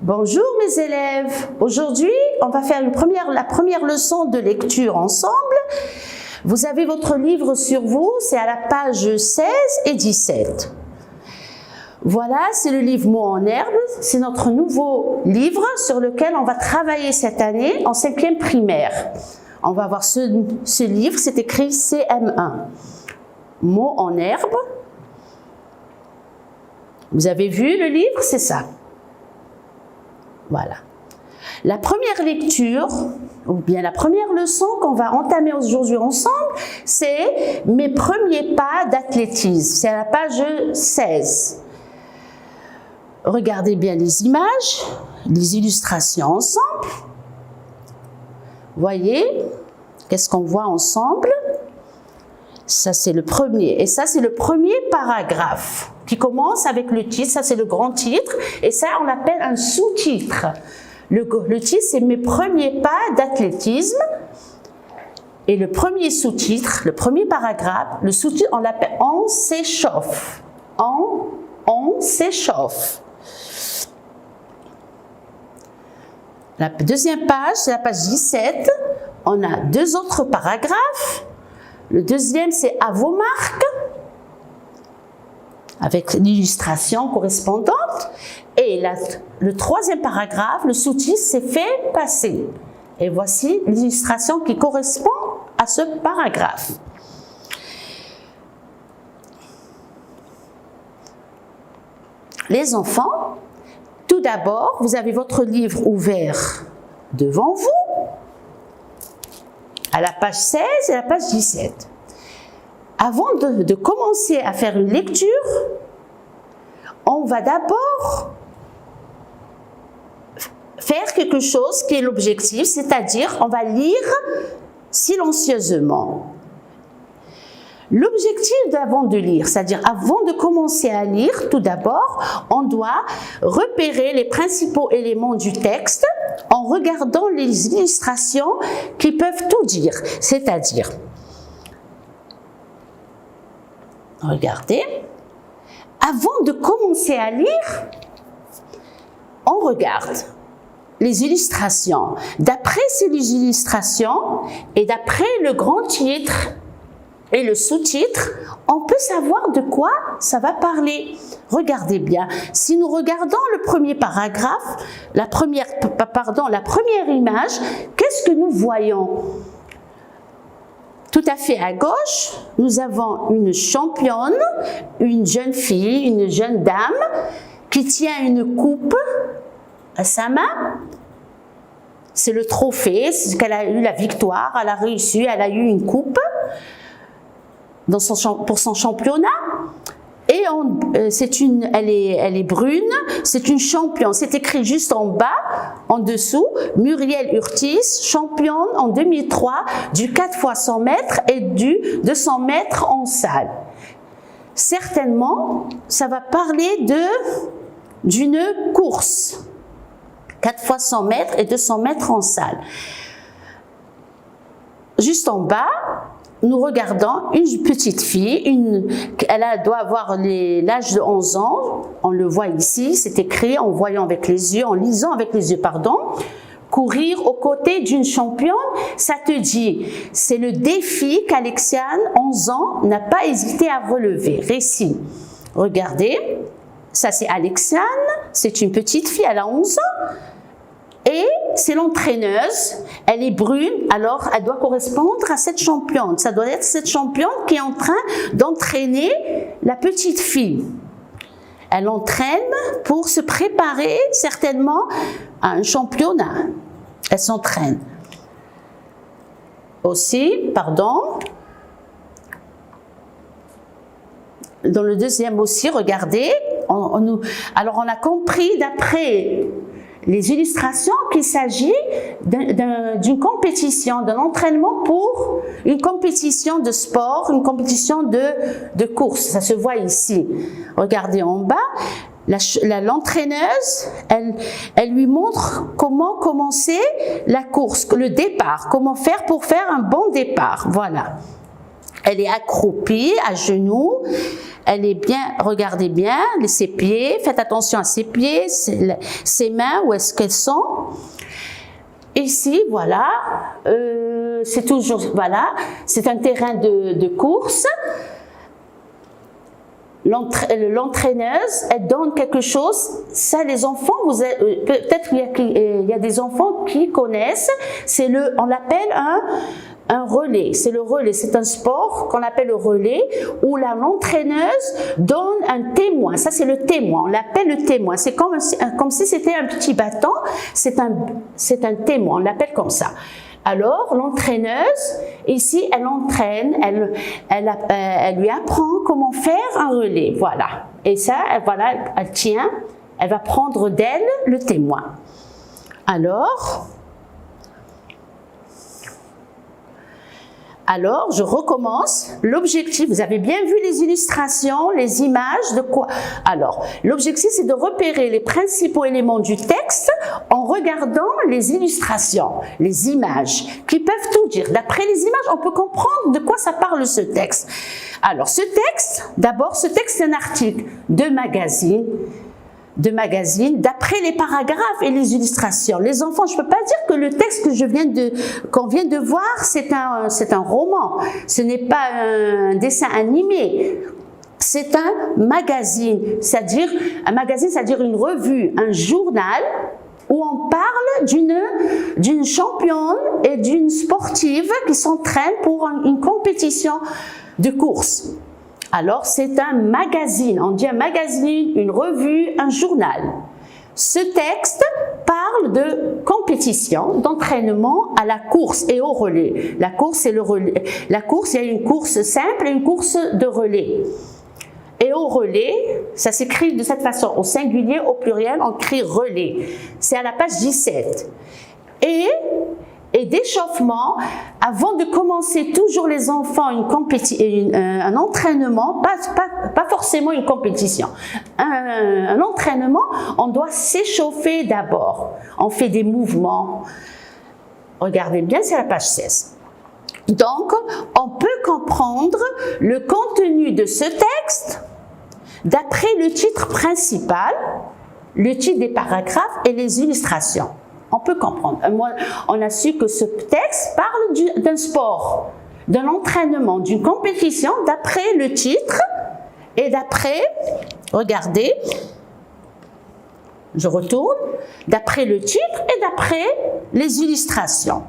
Bonjour mes élèves, aujourd'hui on va faire la première leçon de lecture ensemble. Vous avez votre livre sur vous, c'est à la page 16 et 17. Voilà, c'est le livre Mots en herbe, c'est notre nouveau livre sur lequel on va travailler cette année en 5e primaire. On va voir ce livre, c'est écrit CM1. Mots en herbe. Vous avez vu le livre, c'est ça. Voilà. La première lecture, ou bien la première leçon qu'on va entamer aujourd'hui ensemble, c'est mes premiers pas d'athlétisme. C'est à la page 16. Regardez bien les images, les illustrations ensemble. Voyez, qu'est-ce qu'on voit ensemble? Ça, c'est le premier. Et ça, c'est le premier paragraphe qui commence avec le titre. Ça, c'est le grand titre. Et ça, on l'appelle un sous-titre. Le titre, c'est « Mes premiers pas d'athlétisme ». Et le premier sous-titre, le premier paragraphe, le sous-titre, on l'appelle « On s'échauffe ». On s'échauffe. La deuxième page, c'est la page 17. On a deux autres paragraphes. Le deuxième, c'est « À vos marques » avec l'illustration correspondante. Et le troisième paragraphe, le sous-titre, c'est « Fait passer ». Et voici l'illustration qui correspond à ce paragraphe. Les enfants, tout d'abord, vous avez votre livre ouvert devant vous, à la page 16 et la page 17. Avant de commencer à faire une lecture, on va d'abord faire quelque chose qui est l'objectif, c'est-à-dire on va lire silencieusement. L'objectif d'avant de lire, c'est-à-dire avant de commencer à lire, tout d'abord, on doit repérer les principaux éléments du texte en regardant les illustrations qui peuvent tout dire, c'est-à-dire, regardez, avant de commencer à lire, on regarde les illustrations. D'après ces illustrations et d'après le grand titre et le sous-titre, on peut savoir de quoi ça va parler. Regardez bien, si nous regardons le premier paragraphe, la première image, qu'est-ce que nous voyons? Tout à fait à gauche, nous avons une championne, une jeune fille, une jeune dame qui tient une coupe à sa main. C'est le trophée, c'est qu'elle a eu la victoire, elle a réussi, elle a eu une coupe pour son championnat. Et elle est brune, c'est une championne. C'est écrit juste en bas, en dessous, Muriel Urtis, championne en 2003 du 4 x 100 mètres et du 200 mètres en salle. Certainement, ça va parler d'une course, 4 x 100 mètres et 200 mètres en salle. Juste en bas, nous regardons une petite fille, elle doit avoir l'âge de 11 ans, on le voit ici, c'est écrit en voyant avec les yeux, en lisant avec les yeux, pardon. Courir aux côtés d'une championne, ça te dit, c'est le défi qu'Alexiane, 11 ans, n'a pas hésité à relever. Récit. Regardez, ça c'est Alexiane, c'est une petite fille, elle a 11 ans. Et c'est l'entraîneuse, elle est brune, alors elle doit correspondre à cette championne. Ça doit être cette championne qui est en train d'entraîner la petite fille. Elle entraîne pour se préparer certainement à un championnat. Elle s'entraîne. Aussi, pardon, dans le deuxième aussi, regardez, alors on a compris d'après les illustrations qu'il s'agit d'une compétition, d'un entraînement pour une compétition de sport, une compétition de course. Ça se voit ici. Regardez en bas, l'entraîneuse, elle lui montre comment commencer la course, le départ, comment faire pour faire un bon départ. Voilà. Elle est accroupie, à genoux. Elle est bien, regardez bien, ses pieds, faites attention à ses pieds, ses mains, où est-ce qu'elles sont. Ici, voilà, c'est toujours, voilà, c'est un terrain de course. L'entraîneuse, elle donne quelque chose. Ça, les enfants, peut-être il y a des enfants qui connaissent. On l'appelle un relais. C'est le relais. C'est un sport qu'on appelle le relais où l'entraîneuse donne un témoin. Ça, c'est le témoin. On l'appelle le témoin. C'est comme si c'était un petit bâton. C'est un témoin. On l'appelle comme ça. Alors, l'entraîneuse, ici, elle entraîne, elle lui apprend comment faire un relais, voilà. Et ça, voilà, elle tient, elle va prendre d'elle le témoin. Alors, je recommence. L'objectif, vous avez bien vu les illustrations, les images, de quoi? Alors, l'objectif, c'est de repérer les principaux éléments du texte en regardant les illustrations, les images, qui peuvent tout dire. D'après les images, on peut comprendre de quoi ça parle ce texte. Alors, ce texte, d'abord, ce texte, c'est un article de magazine, d'après les paragraphes et les illustrations. Les enfants, je ne peux pas dire que le texte qu'on vient de voir, c'est un roman. Ce n'est pas un dessin animé. C'est un magazine, c'est-à-dire une revue, un journal où on parle d'une championne et d'une sportive qui s'entraînent pour une compétition de course. Alors, c'est un magazine. On dit un magazine, une revue, un journal. Ce texte parle de compétition, d'entraînement à la course et au relais. La course et le relais. La course, il y a une course simple et une course de relais. Et au relais, ça s'écrit de cette façon, au singulier, au pluriel, on écrit relais. C'est à la page 17. Et d'échauffement, avant de commencer toujours les enfants un entraînement, pas forcément une compétition, un entraînement, on doit s'échauffer d'abord. On fait des mouvements. Regardez bien, c'est la page 16. Donc, on peut comprendre le contenu de ce texte d'après le titre principal, le titre des paragraphes et les illustrations. On peut comprendre. On a su que ce texte parle d'un sport, d'un entraînement, d'une compétition d'après le titre et d'après, regardez, je retourne, d'après le titre et d'après les illustrations.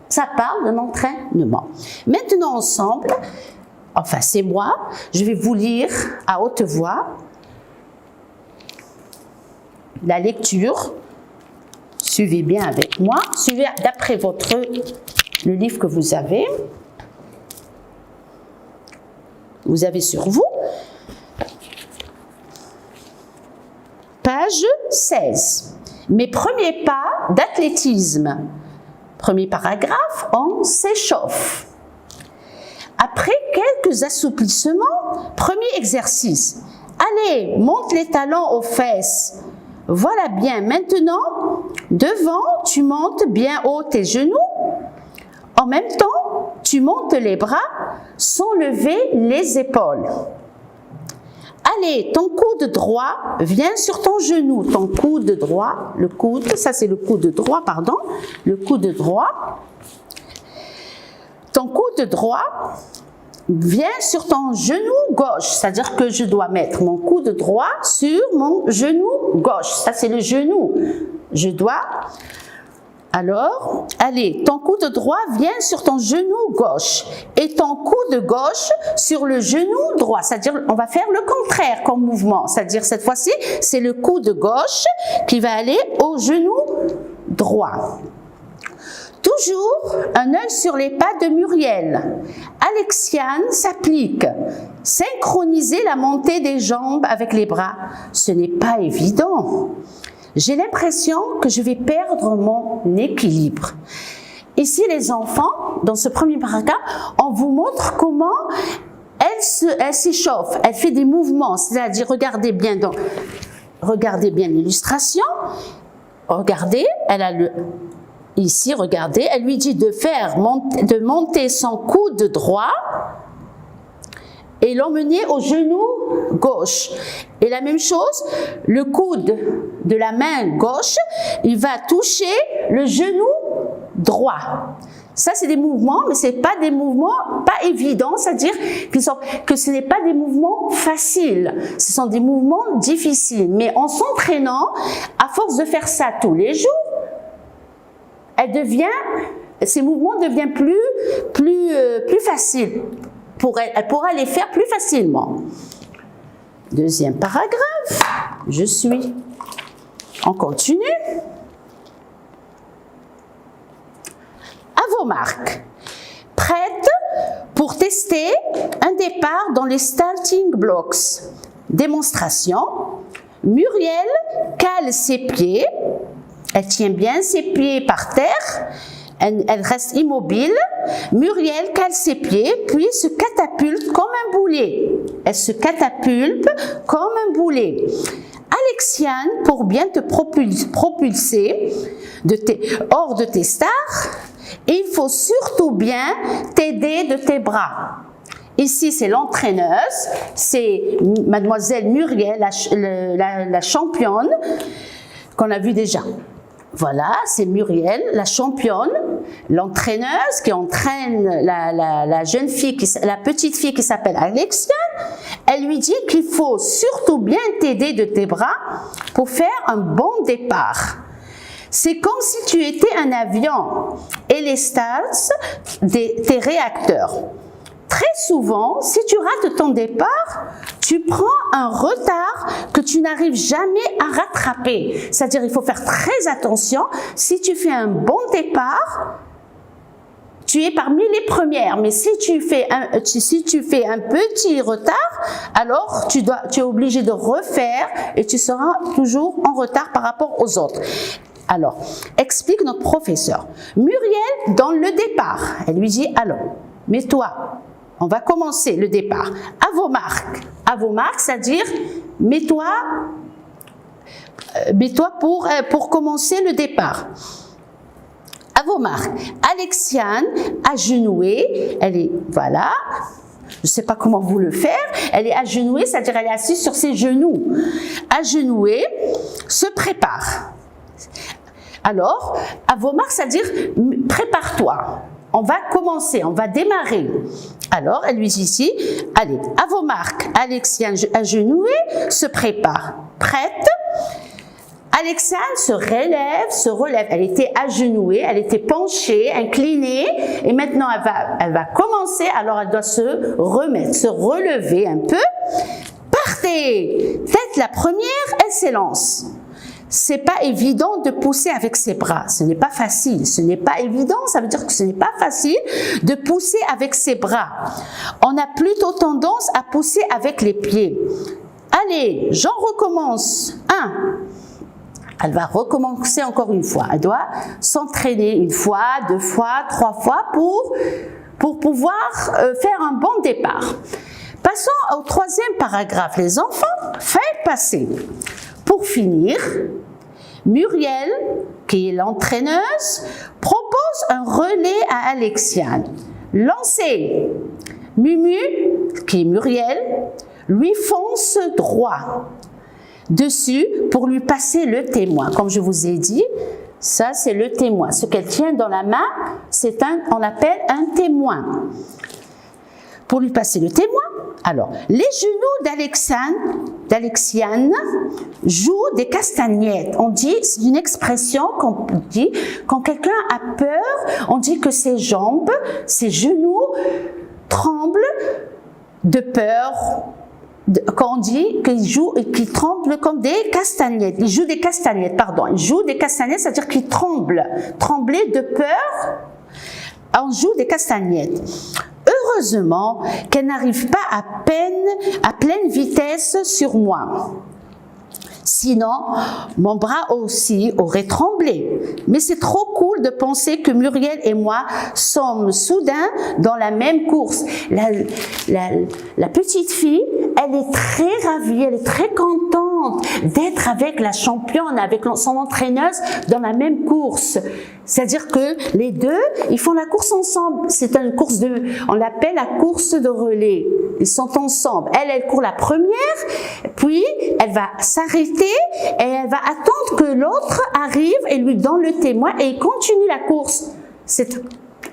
Ça parle d'un entraînement. Maintenant ensemble, enfin c'est moi, je vais vous lire à haute voix la lecture. Suivez bien avec moi, suivez d'après le livre que vous avez. Vous avez sur vous. Page 16. Mes premiers pas d'athlétisme. Premier paragraphe, on s'échauffe. Après quelques assouplissements, premier exercice. Allez, monte les talons aux fesses. Voilà bien, maintenant, devant, tu montes bien haut tes genoux. En même temps, tu montes les bras sans lever les épaules. Allez, ton coude droit vient sur ton genou. Ton coude droit, le coude, ça c'est le coude droit, pardon. Le coude droit. Ton coude droit vient sur ton genou gauche, c'est-à-dire que je dois mettre mon coude droit sur mon genou gauche. Ça, c'est le genou. Je dois... Alors, allez, ton coude droit vient sur ton genou gauche et ton coude gauche sur le genou droit. C'est-à-dire, on va faire le contraire comme mouvement. C'est-à-dire, cette fois-ci, c'est le coude gauche qui va aller au genou droit. Toujours un œil sur les pas de Muriel. Alexiane s'applique. Synchroniser la montée des jambes avec les bras, ce n'est pas évident. J'ai l'impression que je vais perdre mon équilibre. Ici, les enfants, dans ce premier paragraphe, on vous montre comment elle s'échauffe, elle fait des mouvements, c'est-à-dire, regardez bien l'illustration, regardez, ici, regardez, elle lui dit de monter son coude droit et l'emmener au genou gauche. Et la même chose, le coude de la main gauche, il va toucher le genou droit. Ça, c'est des mouvements, mais c'est pas des mouvements pas évidents, c'est-à-dire que ce n'est pas des mouvements faciles. Ce sont des mouvements difficiles. Mais en s'entraînant, à force de faire ça tous les jours, ces mouvements deviennent plus faciles. Elle pourra les faire plus facilement. Deuxième paragraphe, on continue. À vos marques. Prête pour tester un départ dans les starting blocks. Démonstration. Muriel cale ses pieds. Elle tient bien ses pieds par terre. Elle reste immobile. Muriel cale ses pieds, puis se catapulte comme un boulet. Elle se catapulte comme un boulet. Alexiane, pour bien te propulser hors de tes stars, il faut surtout bien t'aider de tes bras. Ici, c'est l'entraîneuse, c'est mademoiselle Muriel, la championne qu'on a vue déjà. Voilà, c'est Muriel, la championne, l'entraîneuse qui entraîne la jeune fille, la petite fille qui s'appelle Alexiane. Elle lui dit qu'il faut surtout bien t'aider de tes bras pour faire un bon départ. C'est comme si tu étais un avion et les starts tes réacteurs. Très souvent, si tu rates ton départ, tu prends un retard que tu n'arrives jamais à rattraper. C'est-à-dire, il faut faire très attention. Si tu fais un bon départ, tu es parmi les premières. Mais si tu fais un petit retard, alors tu es obligé de refaire et tu seras toujours en retard par rapport aux autres. Alors, explique notre professeur. Muriel, dans le départ, elle lui dit, alors, mets-toi. On va commencer le départ. À vos marques. À vos marques, c'est-à-dire, mets-toi pour commencer le départ. À vos marques. Alexiane, agenouée, elle est, voilà, je ne sais pas comment vous le faire, elle est agenouée, c'est-à-dire elle est assise sur ses genoux. Agenouée, se prépare. Alors, à vos marques, c'est-à-dire, prépare-toi. On va commencer, on va démarrer. Alors, elle lui dit ici, allez, à vos marques, Alexiane agenouée, se prépare. Prête? Alexiane se relève. Elle était agenouée, elle était penchée, inclinée, et maintenant elle va commencer, alors elle doit se remettre, se relever un peu. Partez! Tête la première, elle s'élance. C'est pas évident de pousser avec ses bras. Ce n'est pas facile. Ce n'est pas évident. Ça veut dire que ce n'est pas facile de pousser avec ses bras. On a plutôt tendance à pousser avec les pieds. Allez, j'en recommence. 1. Elle va recommencer encore une fois. Elle doit s'entraîner 1 fois, 2 fois, 3 fois pour pouvoir faire un bon départ. Passons au 3e paragraphe. Les enfants, faites passer. Pour finir, Muriel, qui est l'entraîneuse, propose un relais à Alexiane. Lancez. Mumu, qui est Muriel, lui fonce droit dessus pour lui passer le témoin. Comme je vous ai dit, ça c'est le témoin. Ce qu'elle tient dans la main, on appelle un témoin. Pour lui passer le témoin, alors, les genoux d'Alexiane jouent des castagnettes. On dit, c'est une expression qu'on dit, quand quelqu'un a peur, on dit que ses jambes, ses genoux tremblent de peur. Quand on dit qu'ils tremblent comme des castagnettes. Ils jouent des castagnettes, c'est-à-dire qu'ils tremblent. Trembler de peur, on joue des castagnettes. Heureusement qu'elle n'arrive pas à pleine vitesse sur moi. Sinon, mon bras aussi aurait tremblé. Mais c'est trop cool de penser que Muriel et moi sommes soudain dans la même course. La petite fille, elle est très ravie, elle est très contente d'être avec la championne, avec son entraîneuse dans la même course. C'est-à-dire que les deux, ils font la course ensemble. C'est une course on l'appelle la course de relais. ils sont ensemble. Elle court la première, puis elle va s'arrêter et elle va attendre que l'autre arrive et lui donne le témoin et il continue la course.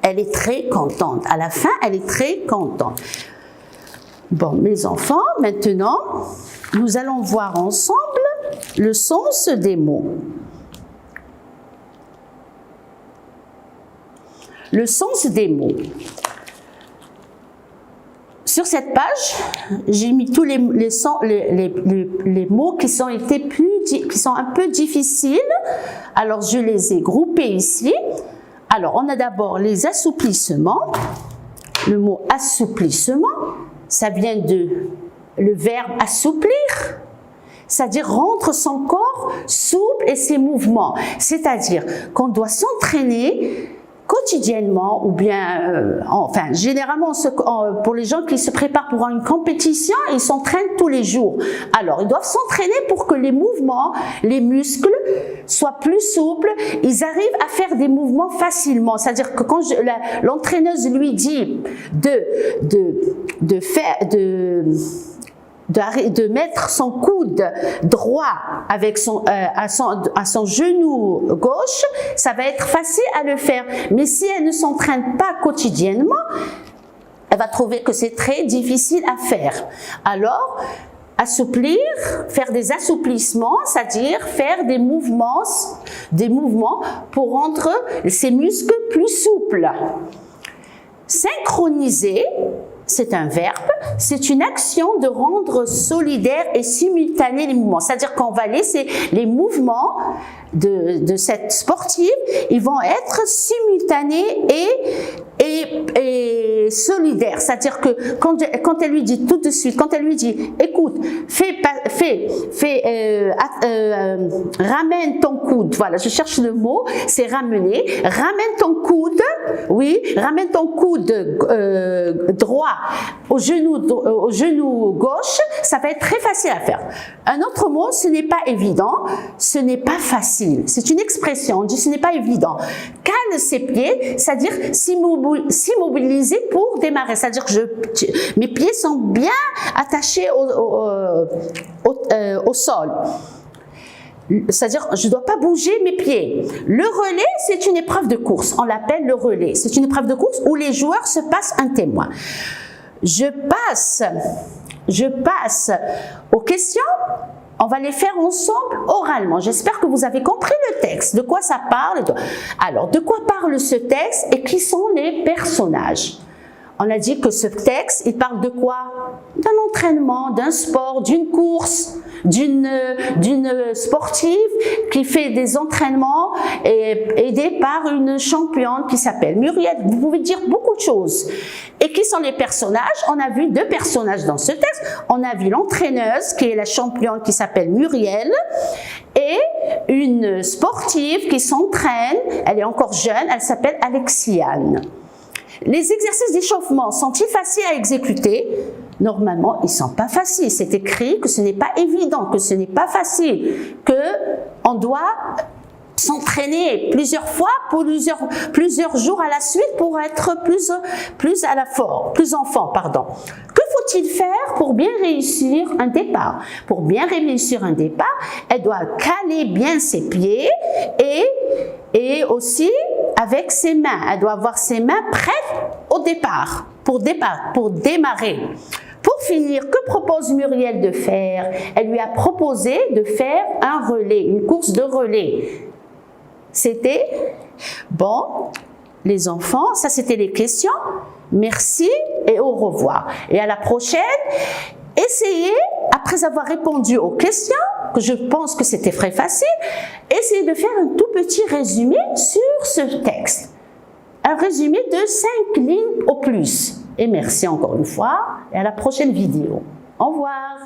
Elle est très contente. À la fin, elle est très contente. Bon, mes enfants, maintenant, nous allons voir ensemble le sens des mots. Le sens des mots. Sur cette page, j'ai mis tous les mots qui sont un peu difficiles. Alors, je les ai groupés ici. Alors, on a d'abord les assouplissements. Le mot assouplissement, ça vient le verbe assouplir, c'est-à-dire rendre son corps souple et ses mouvements. C'est-à-dire qu'on doit s'entraîner quotidiennement ou bien, enfin, généralement, pour les gens qui se préparent pour une compétition, ils s'entraînent tous les jours. Alors, ils doivent s'entraîner pour que les mouvements, les muscles soient plus souples, ils arrivent à faire des mouvements facilement. C'est-à-dire que quand l'entraîneuse lui dit de mettre son coude droit avec à son genou gauche, ça va être facile à le faire. Mais si elle ne s'entraîne pas quotidiennement, elle va trouver que c'est très difficile à faire. Alors, assouplir, faire des assouplissements, c'est-à-dire faire des mouvements pour rendre ses muscles plus souples. Synchroniser, c'est un verbe, c'est une action de rendre solidaire et simultané les mouvements. C'est-à-dire qu'on va laisser les mouvements de cette sportive, ils vont être simultanés et solidaires. C'est-à-dire que quand elle lui dit tout de suite, quand elle lui dit, écoute, ramène ton coude, voilà, je cherche le mot, c'est ramener, ramène ton coude, oui, ramène ton coude droit au genou gauche, ça va être très facile à faire. Un autre mot, ce n'est pas évident, ce n'est pas facile. C'est une expression, on dit ce n'est pas évident. Cale ses pieds, c'est-à-dire s'immobiliser pour démarrer. C'est-à-dire que mes pieds sont bien attachés au sol. C'est-à-dire, je ne dois pas bouger mes pieds. Le relais, c'est une épreuve de course. On l'appelle le relais. C'est une épreuve de course où les joueurs se passent un témoin. Je passe aux questions. On va les faire ensemble oralement. J'espère que vous avez compris le texte. De quoi ça parle? Alors, de quoi parle ce texte et qui sont les personnages? On a dit que ce texte, il parle de quoi? D'un entraînement, d'un sport, d'une course, d'une sportive qui fait des entraînements aidée par une championne qui s'appelle Muriel. Vous pouvez dire beaucoup de choses. Et qui sont les personnages? On a vu deux personnages dans ce texte. On a vu l'entraîneuse qui est la championne qui s'appelle Muriel et une sportive qui s'entraîne. Elle est encore jeune, elle s'appelle Alexiane. Les exercices d'échauffement sont-ils faciles à exécuter? Normalement, ils ne sont pas faciles. C'est écrit que ce n'est pas évident, que ce n'est pas facile, qu'on doit s'entraîner plusieurs fois, plusieurs jours à la suite pour être plus en forme. Que faut-il faire pour bien réussir un départ? Pour bien réussir un départ, elle doit caler bien ses pieds et aussi avec ses mains. Elle doit avoir ses mains prêtes au départ, pour démarrer. Pour finir, que propose Muriel de faire? Elle lui a proposé de faire un relais, une course de relais. C'était bon, les enfants, ça c'était les questions. Merci et au revoir. Et à la prochaine, essayez, après avoir répondu aux questions, que je pense que c'était très facile, essayez de faire un tout petit résumé sur ce texte. Un résumé de 5 lignes au plus. Et merci encore une fois et à la prochaine vidéo. Au revoir.